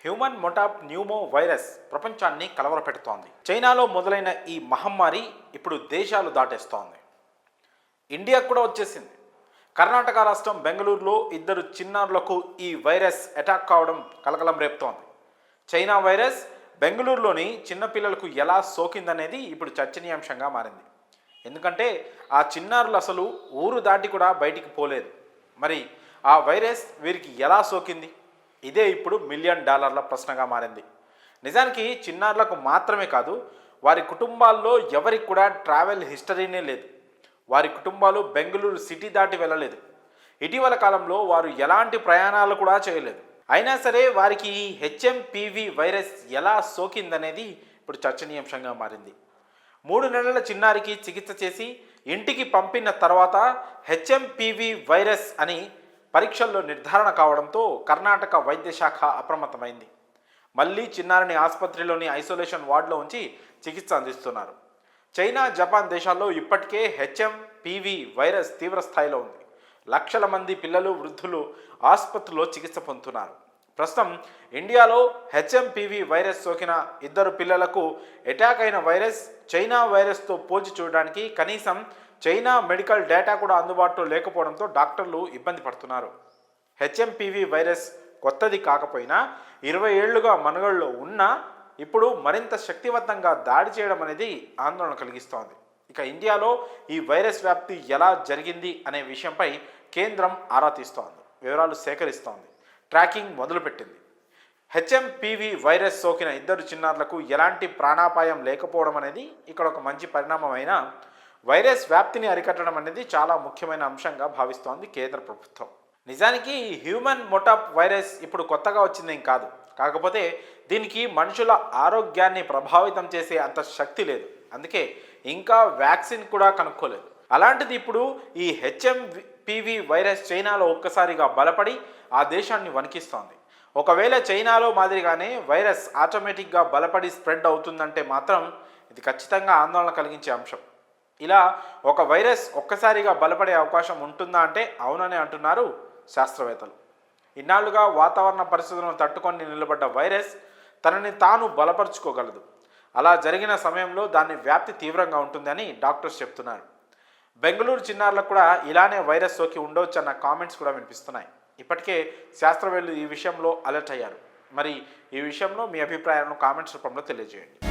Human మొటాప్ pneumo virus ప్రపంచాన్ని కలవరపెడుతోంది. చైనాలో మొదలైన ఈ మహమ్మారి ఇప్పుడు దేశాలు దాటేస్తోంది. ఇండియాకు కూడా వచ్చేసింది. కర్ణాటక రాష్ట్రం బెంగళూరులో ఇద్దరు చిన్నారులకు ఈ వైరస్ అటాక్ కావడం కలకలం రేపుతోంది. చైనా వైరస్ బెంగళూరులోని చిన్నపిల్లలకు ఎలా సోకిందనేది ఇప్పుడు చర్చనీయాంశంగా మారింది. ఎందుకంటే ఆ చిన్నారులు అసలు ఊరు దాటి కూడా బయటికి పోలేదు. మరి ఆ వైరస్ వీరికి ఎలా సోకింది? ఇదే ఇప్పుడు $1 మిలియన్ ప్రశ్నగా మారింది. నిజానికి చిన్నారులకు మాత్రమే కాదు, వారి కుటుంబాల్లో ఎవరికి కూడా ట్రావెల్ హిస్టరీనే లేదు. వారి కుటుంబాలు బెంగళూరు సిటీ దాటి వెళ్ళలేదు. ఇటీవల కాలంలో వారు ఎలాంటి ప్రయాణాలు కూడా చేయలేదు. అయినా సరే వారికి ఈ హెచ్ఎంపివి వైరస్ ఎలా సోకిందనేది ఇప్పుడు చర్చనీయాంశంగా మారింది. 3 నెలల చిన్నారికి చికిత్స చేసి ఇంటికి పంపిన తర్వాత హెచ్ఎంపివి వైరస్ అని పరీక్షల్లో నిర్ధారణ కావడంతో కర్ణాటక వైద్య శాఖ అప్రమత్తమైంది. మళ్ళీ చిన్నారిని ఆసుపత్రిలోని ఐసోలేషన్ వార్డులో ఉంచి చికిత్స అందిస్తున్నారు. చైనా, జపాన్ దేశాల్లో ఇప్పటికే హెచ్ఎంపివి వైరస్ తీవ్ర స్థాయిలో ఉంది. లక్షల మంది పిల్లలు, వృద్ధులు ఆసుపత్రిలో చికిత్స పొందుతున్నారు. ప్రస్తుతం ఇండియాలో హెచ్ఎంపివి వైరస్ సోకిన 2 పిల్లలకు అటాక్ అయిన వైరస్ చైనా వైరస్తో పోల్చి చూడడానికి కనీసం చైనా మెడికల్ డేటా కూడా అందుబాటులో లేకపోవడంతో డాక్టర్లు ఇబ్బంది పడుతున్నారు. హెచ్ఎంపివి వైరస్ కొత్తది కాకపోయినా 20 ఏళ్లుగా మనుగడలో ఉన్నా ఇప్పుడు మరింత శక్తివంతంగా దాడి చేయడం అనేది ఆందోళన కలిగిస్తోంది. ఇక ఇండియాలో ఈ వైరస్ వ్యాప్తి ఎలా జరిగింది అనే విషయంపై కేంద్రం ఆరా తీస్తోంది, వివరాలు సేకరిస్తోంది, ట్రాకింగ్ మొదలుపెట్టింది. హెచ్ఎంపివి వైరస్ సోకిన 2 చిన్నారులకు ఎలాంటి ప్రాణాపాయం లేకపోవడం అనేది ఇక్కడ ఒక మంచి పరిణామం. అయినా వైరస్ వ్యాప్తిని అరికట్టడం అనేది చాలా ముఖ్యమైన అంశంగా భావిస్తోంది కేంద్ర ప్రభుత్వం. నిజానికి హ్యూమన్ మొటాప్ వైరస్ ఇప్పుడు కొత్తగా వచ్చిందేం కాదు. కాకపోతే దీనికి మనుషుల ఆరోగ్యాన్ని ప్రభావితం చేసే అంత శక్తి లేదు. అందుకే ఇంకా వ్యాక్సిన్ కూడా కనుక్కోలేదు. అలాంటిది ఇప్పుడు ఈ హెచ్ఎంపివి వైరస్ చైనాలో ఒక్కసారిగా బలపడి ఆ దేశాన్ని వణికిస్తోంది. ఒకవేళ చైనాలో మాదిరిగానే వైరస్ ఆటోమేటిక్గా బలపడి స్ప్రెడ్ అవుతుందంటే మాత్రం ఇది ఖచ్చితంగా ఆందోళన కలిగించే అంశం. ఇలా ఒక వైరస్ ఒక్కసారిగా బలపడే అవకాశం ఉంటుందా అంటే అవునని అంటున్నారు శాస్త్రవేత్తలు. ఇన్నాళ్లుగా వాతావరణ పరిస్థితులను తట్టుకొని నిలబడ్డ వైరస్ తనని తాను బలపరుచుకోగలదు. అలా జరిగిన సమయంలో దాని వ్యాప్తి తీవ్రంగా ఉంటుందని డాక్టర్స్ చెప్తున్నారు. బెంగళూరు చిన్నారులకు కూడా ఇలానే వైరస్ సోకి ఉండవచ్చు అన్న కామెంట్స్ కూడా వినిపిస్తున్నాయి. ఇప్పటికే శాస్త్రవేత్తలు ఈ విషయంలో అలర్ట్ అయ్యారు. మరి ఈ విషయంలో మీ అభిప్రాయాలను కామెంట్స్ రూపంలో తెలియజేయండి.